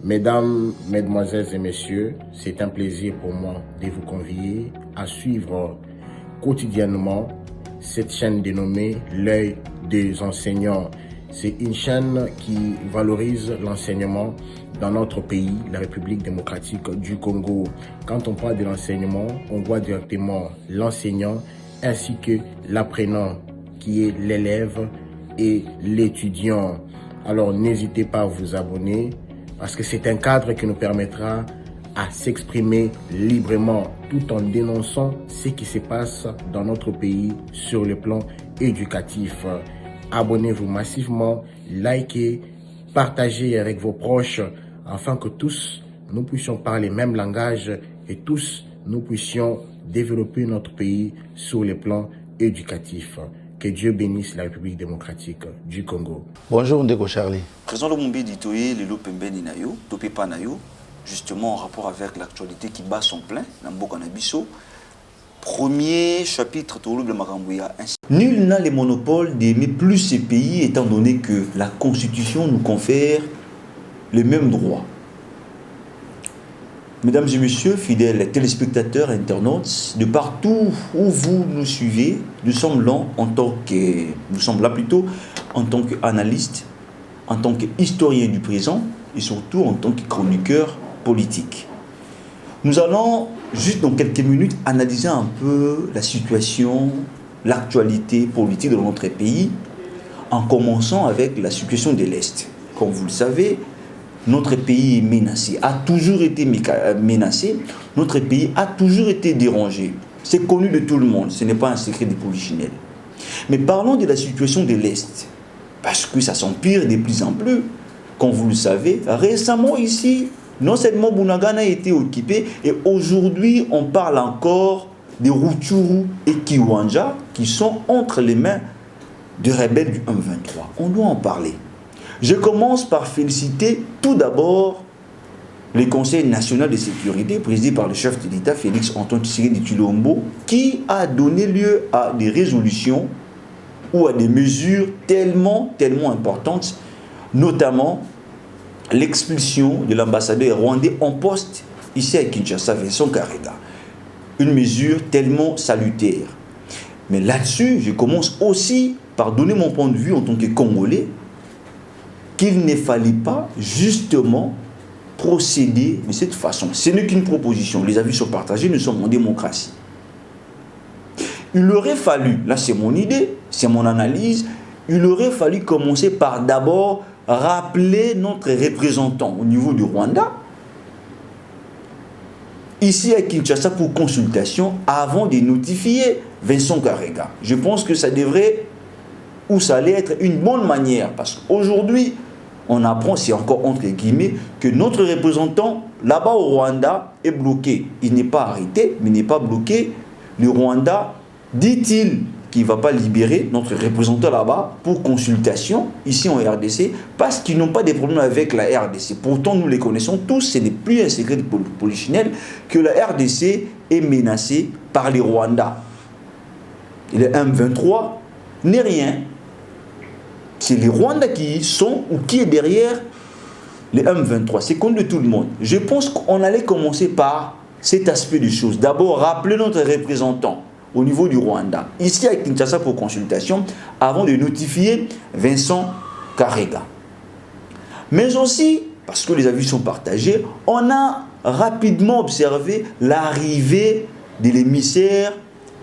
Mesdames, Mesdemoiselles et Messieurs, c'est un plaisir pour moi de vous convier à suivre quotidiennement cette chaîne dénommée L'œil des enseignants. C'est une chaîne qui valorise l'enseignement dans notre pays, la République démocratique du Congo. Quand on parle de l'enseignement, on voit directement l'enseignant ainsi que l'apprenant qui est l'élève et l'étudiant. Alors n'hésitez pas à vous abonner parce que c'est un cadre qui nous permettra à s'exprimer librement tout en dénonçant ce qui se passe dans notre pays sur le plan éducatif. Abonnez-vous massivement, likez, partagez avec vos proches afin que tous nous puissions parler le même langage et tous nous puissions développer notre pays sur le plan éducatif. Que Dieu bénisse la République démocratique du Congo. Bonjour Ndeko Charlie. Président Lumumbi Ditoye, Lelo Pembeni Nayo, Topepa Nayo, justement en rapport avec l'actualité qui bat son plein, Nambo Kanabiso. Premier chapitre de Makambouya. Nul n'a les monopoles d'aimer plus ces pays étant donné que la Constitution nous confère les mêmes droits. Mesdames et messieurs, fidèles téléspectateurs, internautes, de partout où vous nous suivez, nous sommes là plutôt en tant qu'analystes, en tant qu'historiens du présent et surtout en tant que chroniqueurs politiques. Nous allons juste dans quelques minutes analyser un peu la situation, l'actualité politique de notre pays, en commençant avec la situation de l'Est. Comme vous le savez, notre pays est menacé, a toujours été menacé, notre pays a toujours été dérangé. C'est connu de tout le monde, ce n'est pas un secret de polichinelle. Mais parlons de la situation de l'Est, parce que ça s'empire de plus en plus. Comme vous le savez, récemment ici, non seulement Bunagana a été occupé, et aujourd'hui on parle encore de Rutshuru et Kiwanja qui sont entre les mains des rebelles du M23. On doit en parler. Je commence par féliciter tout d'abord le Conseil national de sécurité présidé par le chef de l'État Félix Antoine Tshisekedi Tshilombo qui a donné lieu à des résolutions ou à des mesures tellement importantes, notamment l'expulsion de l'ambassadeur rwandais en poste ici à Kinshasa, Vincent Karega. Une mesure tellement salutaire. Mais là-dessus, je commence aussi par donner mon point de vue en tant que Congolais qu'il ne fallait pas justement procéder de cette façon. Ce n'est qu'une proposition. Les avis sont partagés, nous sommes en démocratie. Il aurait fallu, là c'est mon idée, c'est mon analyse, il aurait fallu commencer par d'abord rappeler notre représentant au niveau du Rwanda, ici à Kinshasa pour consultation, avant de notifier Vincent Karega. Je pense que ça devrait, ou ça allait être une bonne manière, parce qu'aujourd'hui, on apprend, c'est encore entre guillemets, que notre représentant là-bas au Rwanda est bloqué. Il n'est pas arrêté, mais n'est pas bloqué. Le Rwanda dit-il qu'il ne va pas libérer notre représentant là-bas pour consultation, ici en RDC, parce qu'ils n'ont pas de problème avec la RDC. Pourtant, nous les connaissons tous, ce n'est plus un secret de polichinelle que la RDC est menacée par les Rwandais. Et le M23 n'est rien. C'est les Rwandais qui sont ou qui est derrière les M23. C'est connu de tout le monde. Je pense qu'on allait commencer par cet aspect des choses. D'abord, rappeler notre représentant au niveau du Rwanda, ici à Kinshasa pour consultation, avant de notifier Vincent Karega. Mais aussi, parce que les avis sont partagés, on a rapidement observé l'arrivée de l'émissaire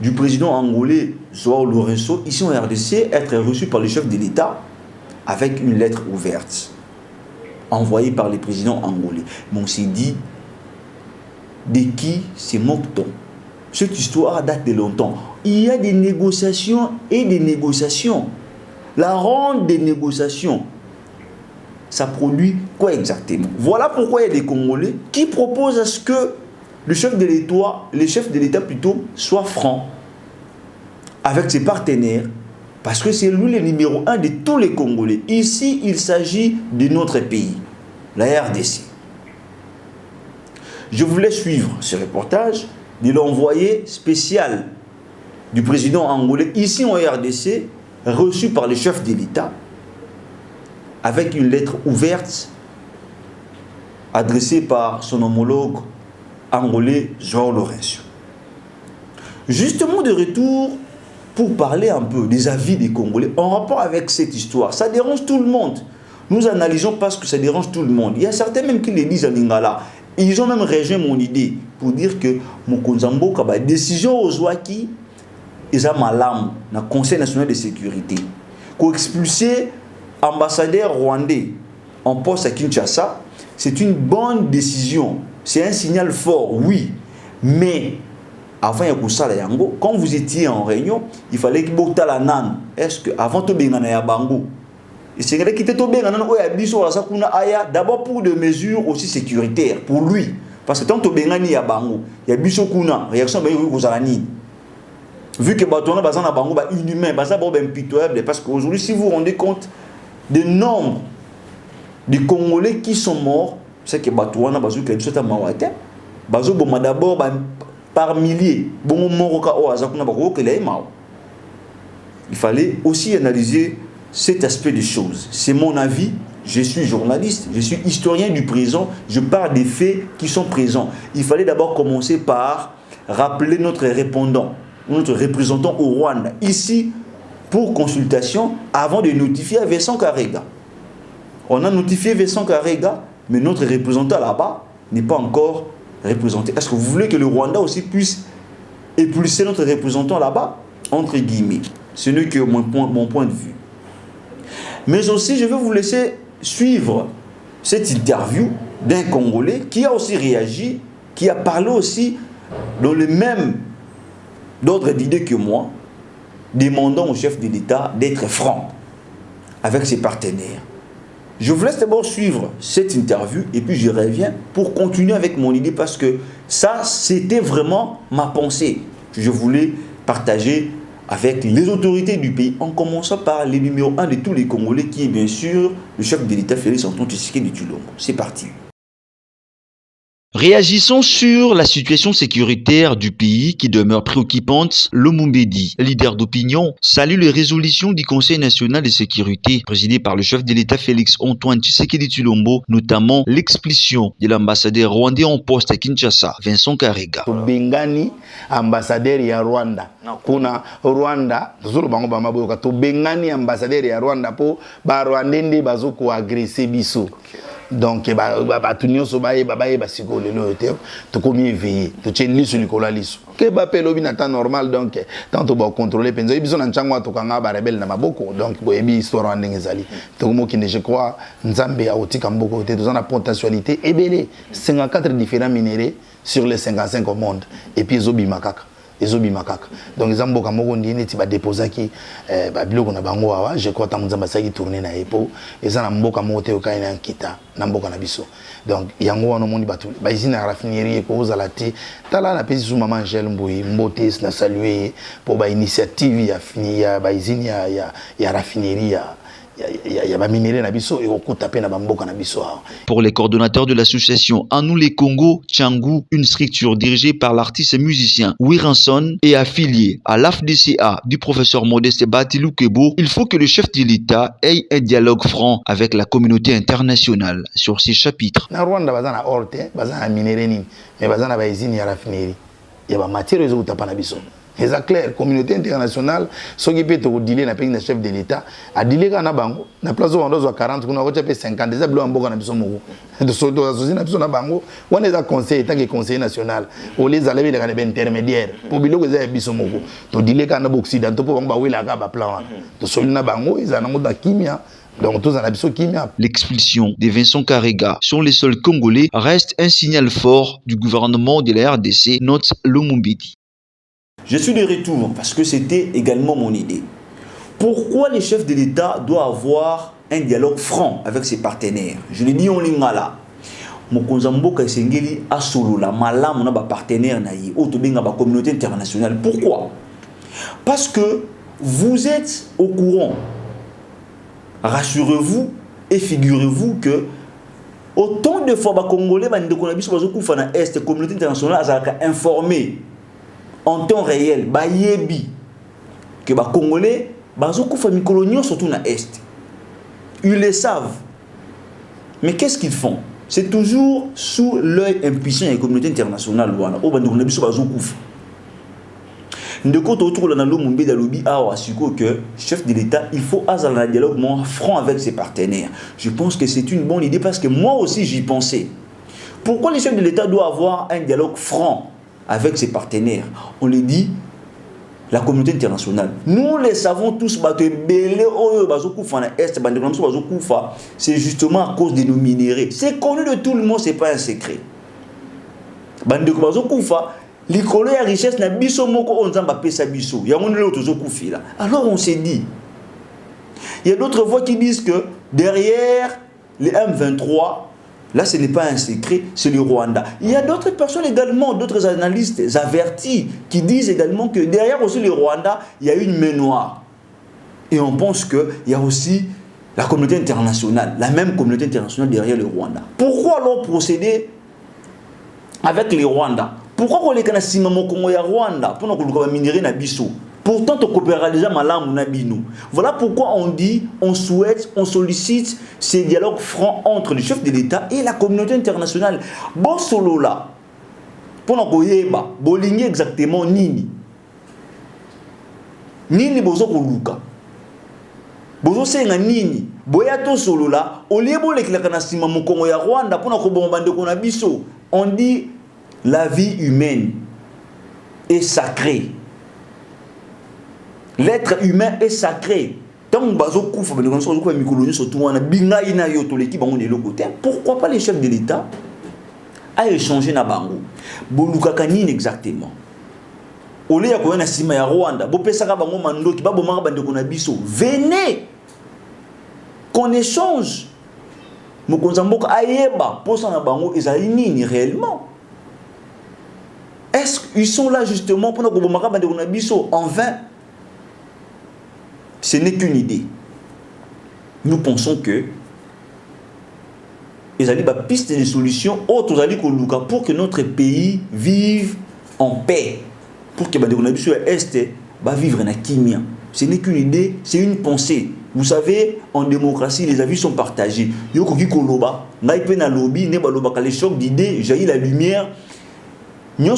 du président angolais João Lourenço, ici en RDC, être reçu par le chef de l'État avec une lettre ouverte, envoyée par le président angolais. Mais on s'est dit, de qui se moque-t-on? Cette histoire date de longtemps. Il y a des négociations et des négociations. La ronde des négociations, ça produit quoi exactement? Voilà pourquoi il y a des Congolais qui proposent à ce que le chef de l'État plutôt, soit franc avec ses partenaires, parce que c'est lui le numéro 1 de tous les Congolais. Ici, il s'agit de notre pays, la RDC. Je voulais suivre ce reportage de l'envoyé spécial du président angolais ici en RDC, reçu par le chef de l'État, avec une lettre ouverte adressé par son homologue angolais João Lourenço. Justement de retour pour parler un peu des avis des Congolais en rapport avec cette histoire. Ça dérange tout le monde. Nous analysons parce que ça dérange tout le monde. Il y a certains même qui le disent à Lingala. Ils ont même rejoint mon idée pour dire que Mokonzambo Kaba décision aux Ouaki ils ont malam dans le Conseil national de sécurité pour expulser ambassadeur rwandais en poste à Kinshasa. C'est une bonne décision. C'est un signal fort, oui. Mais avant Yango, quand vous étiez en réunion, il fallait que vous la nan. Est-ce que avant tout bien na bango? Et c'est vrai qu'il était tombé d'abord pour des mesures aussi sécuritaires pour lui. Parce que tant que tu as bango, il y a biso kuna réaction vu que Batouana bazan na bango ba inhumain, bazan ba impitoyable parce qu'aujourd'hui si vous vous rendez compte du nombre de Congolais qui sont morts, c'est que Batouana bazu que c'est un mawate. Bazo boma d'abord par milliers. Bon moroka o azakuna ba ko que il fallait aussi analyser cet aspect des choses. C'est mon avis. Je suis journaliste, je suis historien du présent, je parle des faits qui sont présents. Il fallait d'abord commencer par rappeler notre répondant, notre représentant au Rwanda, ici pour consultation avant de notifier à Vincent Karega. On a notifié Vincent Karega, mais notre représentant là-bas n'est pas encore représenté. Est-ce que vous voulez que le Rwanda aussi puisse épulser notre représentant là-bas? Entre guillemets. Ce n'est que mon point de vue. Mais aussi, je vais vous laisser suivre cette interview d'un Congolais qui a aussi réagi, qui a parlé aussi dans le même ordre d'idée que moi, demandant au chef de l'État d'être franc avec ses partenaires. Je vous laisse d'abord suivre cette interview et puis je reviens pour continuer avec mon idée parce que ça, c'était vraiment ma pensée que je voulais partager avec les autorités du pays, en commençant par le numéro 1 de tous les Congolais, qui est bien sûr le chef de l'État Félix Antoine Tshisekedi Tshilombo. C'est parti. Réagissons sur la situation sécuritaire du pays qui demeure préoccupante. Lomumbedi, leader d'opinion, salue les résolutions du Conseil national de sécurité présidé par le chef de l'État Félix Antoine Tshisekedi Tshilombo, notamment l'expulsion de l'ambassadeur rwandais en poste à Kinshasa, Vincent Karega. Bengani, ambassadeur ya Rwanda. Kuna Rwanda, tozolo bango bamaboyoka to Bengani ambassadeur ya Rwanda po ba Rwandende bazoko agresser biso. Donc ba tunyo so baye babaye basiko lelo te to komi éveillé to tchenli sur likola liso ke ba pelobi na temps normal donc tant to ba contrôler penzo biso na ntchangwa to kanga ba rebelle na maboko donc boyebi histoire ndenge ezali to mo kine je crois nzambe a otika mboko te to na potentialité ebele 54 différents minéraux sur les 55 au monde et puis ezobi makaka donc ils ont beaucoup de gens qui ont déposé qui biloko na bango awa je crois que nzamba saki tourner na epo eza na mboka mote okaina nkita na mboka na biso donc yango wana moni batu ba izina ya raffinerie ko ozala te tala na pesi maman Angel Mboyi mbote na saluer pour ba initiative ya fini ya ba izina ya raffinerie Pour les coordonnateurs de l'association Anou les Congo, Tchangou, une structure dirigée par l'artiste et musicien Wiranson et affiliée à l'AFDCA du professeur Modeste Batilou Kebo, il faut que le chef de l'État ait un dialogue franc avec la communauté internationale sur ces chapitres. Na Rwanda bazana orte, bazana minéré ni, mais bazana ba izini ya raffinerie. Ya ba matière ezo utapana biso. C'est clair, communauté internationale, ce qui peut te dealer na pays chef de l'État, a dealer na bango, na place où on doit 40, on a fait 50, déjà blanc en na biso moko. De ce dont associé na biso na bango, on est à conseil, tant que conseiller national, on les a levé les intermédiaires, pour bilo que ça biso moko. To dealer na occident, to pour ba wela ka ba plan. To solina na bango, ils en ont da kimia. L'expulsion de Vincent Karega sur les sols congolais reste un signal fort du gouvernement de la RDC, note Lomumbedi. Je suis de retour parce que c'était également mon idée. Pourquoi les chefs de l'État doivent avoir un dialogue franc avec ses partenaires? Je l'ai dit en lingala. Mokonzambo Kaisengeli a solo la malam na ba partenaire na yi otobenga ba communauté internationale. Pourquoi? Parce que vous êtes au courant. Rassurez-vous et figurez-vous que autant de fois ba Congolais ba ndeko na biso bazokufa na est communauté internationale azalaka informée en temps réel, bayebi que les Congolais, bazokufa mikolo surtout na est. Ils le savent. Mais qu'est-ce qu'ils font? c'est toujours sous l'œil impuissant de la communauté internationale. De côté autour de que chef de l'État, il faut avoir un dialogue franc avec ses partenaires. Je pense que c'est une bonne idée parce que moi aussi j'y pensais. Pourquoi le chef de l'État doit avoir un dialogue franc avec ses partenaires? On le dit, la communauté internationale. Nous les savons tous, c'est justement à cause de nos minéraux. C'est connu de tout le monde, ce n'est pas un secret. Alors on s'est dit, il y a d'autres voix qui disent que derrière les M23, là, ce n'est pas un secret, c'est le Rwanda. Il y a d'autres personnes également, d'autres analystes avertis, qui disent également que derrière aussi le Rwanda, il y a une main noire. Et on pense qu'il y a aussi la communauté internationale, la même communauté internationale derrière le Rwanda. Pourquoi alors procéder avec le Rwanda? Pourquoi on les connaît si maman Congo ya Rwanda pour nous minérer na biso? Pourtant, on coopère déjà malam nabinou. Voilà pourquoi on dit, on souhaite, on sollicite ces dialogues francs entre le chef de l'État et la communauté internationale. Bon solo là, pour nous yeba, bolingi exactement nini. Nini bozo koluka. Bozo senga nini. Boyato solo là, au lieu de l'éclater na sima Congo ya Rwanda pour nous bombarder qu'on a biso. On dit la vie humaine est sacrée. L'être humain est sacré. Pourquoi pas les chefs de l'État à échanger na bango? Bolukakani exactement. Ole ya koyana sima ya Rwanda, bopesaka bango mandoki, babomaka bandeko na biso. Venez qu'on échange. Mokonzamboka ayeba posa na bango ezali nini réellement? Est-ce qu'ils sont là justement pour nous bomaka bandeko na biso en vain? Ce n'est qu'une idée. Nous pensons que il y a des pistes de solutions autres pour que notre pays vive en paix. Pour que l'Est va vivre en kimia. Ce n'est qu'une idée, c'est une pensée. Vous savez, en démocratie, les avis sont partagés. Les chocs d'idées, jaillit la lumière. Nos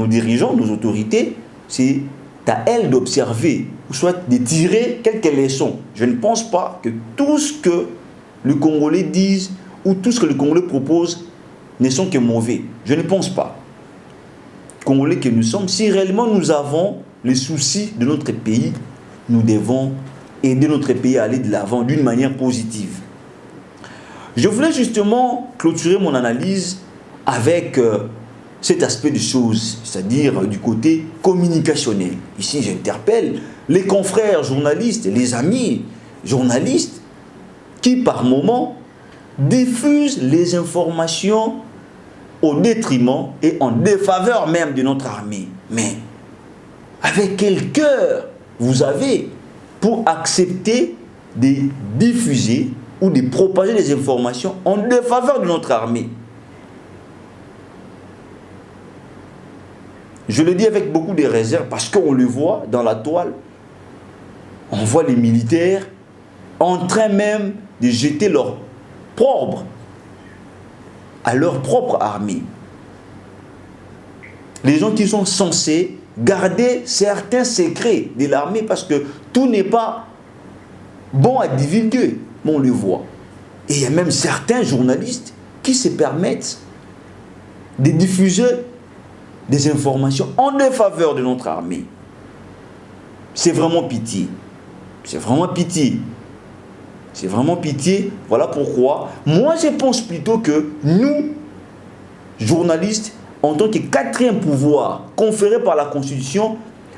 dirigeants, nos autorités, c'est à elle d'observer, ou soit de tirer quelques leçons. Je ne pense pas que tout ce que les Congolais disent ou tout ce que les Congolais proposent ne sont que mauvais. Je ne pense pas. Congolais que nous sommes, si réellement nous avons les soucis de notre pays, nous devons aider notre pays à aller de l'avant d'une manière positive. Je voulais justement clôturer mon analyse avec cet aspect des choses, c'est-à-dire du côté communicationnel. Ici, j'interpelle les confrères journalistes, les amis journalistes, qui par moment diffusent les informations au détriment et en défaveur même de notre armée. Mais avec quel cœur vous avez pour accepter de diffuser ou de propager des informations en défaveur de notre armée? Je le dis avec beaucoup de réserve parce qu'on le voit dans la toile. On voit les militaires en train même de jeter leur propre à leur propre armée. Les gens qui sont censés garder certains secrets de l'armée parce que tout n'est pas bon à divulguer. Mais on le voit. Et il y a même certains journalistes qui se permettent de diffuser des informations en défaveur de notre armée. C'est vraiment pitié. C'est vraiment pitié. C'est vraiment pitié. Voilà pourquoi moi je pense plutôt que nous, journalistes, en tant que quatrième pouvoir conféré par la Constitution,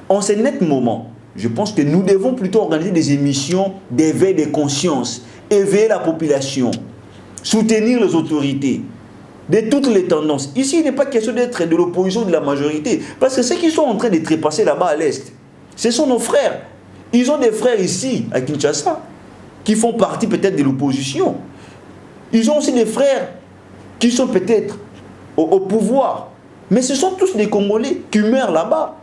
en ce net moment, je pense que nous devons plutôt organiser des émissions d'éveil des consciences, éveiller la population, soutenir les autorités, de toutes les tendances. Ici, il n'est pas question d'être de l'opposition de la majorité. Parce que ceux qui sont en train de trépasser là-bas à l'Est, ce sont nos frères. Ils ont des frères ici, à Kinshasa, qui font partie peut-être de l'opposition. Ils ont aussi des frères qui sont peut-être au pouvoir. Mais ce sont tous des Congolais qui meurent là-bas.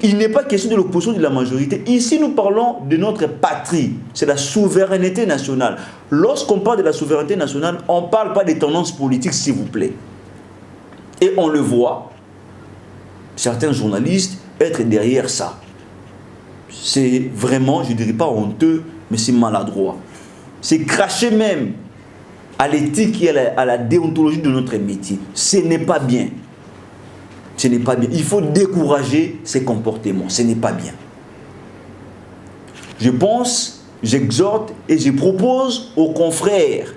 Il n'est pas question de l'opposition de la majorité. Ici, nous parlons de notre patrie. C'est la souveraineté nationale. Lorsqu'on parle de la souveraineté nationale, on ne parle pas des tendances politiques, s'il vous plaît. Et on le voit, certains journalistes être derrière ça. C'est vraiment, je ne dirais pas honteux, mais c'est maladroit. C'est cracher même à l'éthique et à la déontologie de notre métier. Ce n'est pas bien. Ce n'est pas bien. Il faut décourager ces comportements. Ce n'est pas bien. Je pense, j'exhorte et je propose aux confrères,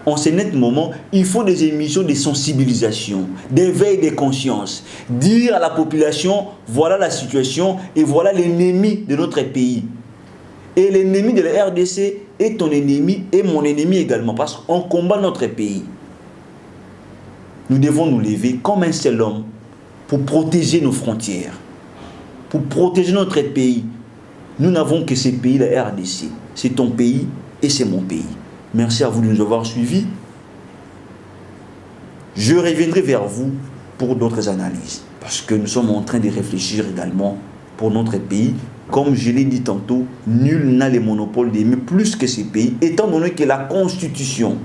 en ce net moment, il faut des émissions de sensibilisation, d'éveil des consciences. Dire à la population, voilà la situation et voilà l'ennemi de notre pays. Et l'ennemi de la RDC est ton ennemi et mon ennemi également, parce qu'on combat notre pays. Nous devons nous lever comme un seul homme pour protéger nos frontières, pour protéger notre pays. Nous n'avons que ce pays, la RDC. C'est ton pays et c'est mon pays. Merci à vous de nous avoir suivis. Je reviendrai vers vous pour d'autres analyses, parce que nous sommes en train de réfléchir également pour notre pays. Comme je l'ai dit tantôt, nul n'a le monopole d'aimer plus que ce pays, étant donné que la Constitution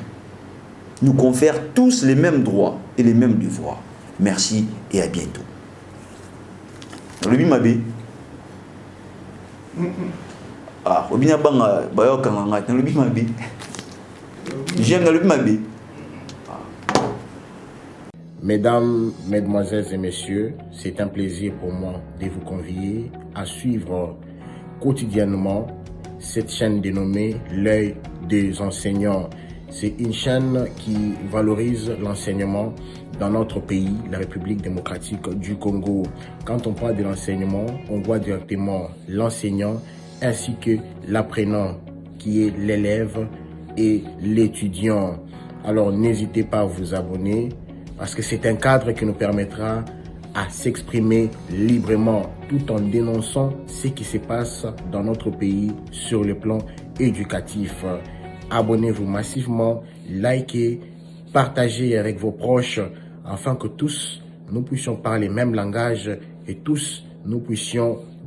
nous confère tous les mêmes droits et les mêmes devoirs. Merci et à bientôt. Rubi Mabe. Ah, Rubi Nabanga, Bayo Kanganga, Rubi Mabe. J'aime Rubi Mabe. Mesdames, Mesdemoiselles et Messieurs, c'est un plaisir pour moi de vous convier à suivre quotidiennement cette chaîne dénommée L'œil des enseignants. C'est une chaîne qui valorise l'enseignement dans notre pays, la République démocratique du Congo. Quand on parle de l'enseignement, on voit directement l'enseignant ainsi que l'apprenant qui est l'élève et l'étudiant. Alors n'hésitez pas à vous abonner parce que c'est un cadre qui nous permettra à s'exprimer librement tout en dénonçant ce qui se passe dans notre pays sur le plan éducatif. Abonnez-vous massivement, likez, partagez avec vos proches afin que tous nous puissions parler le même langage et tous nous puissions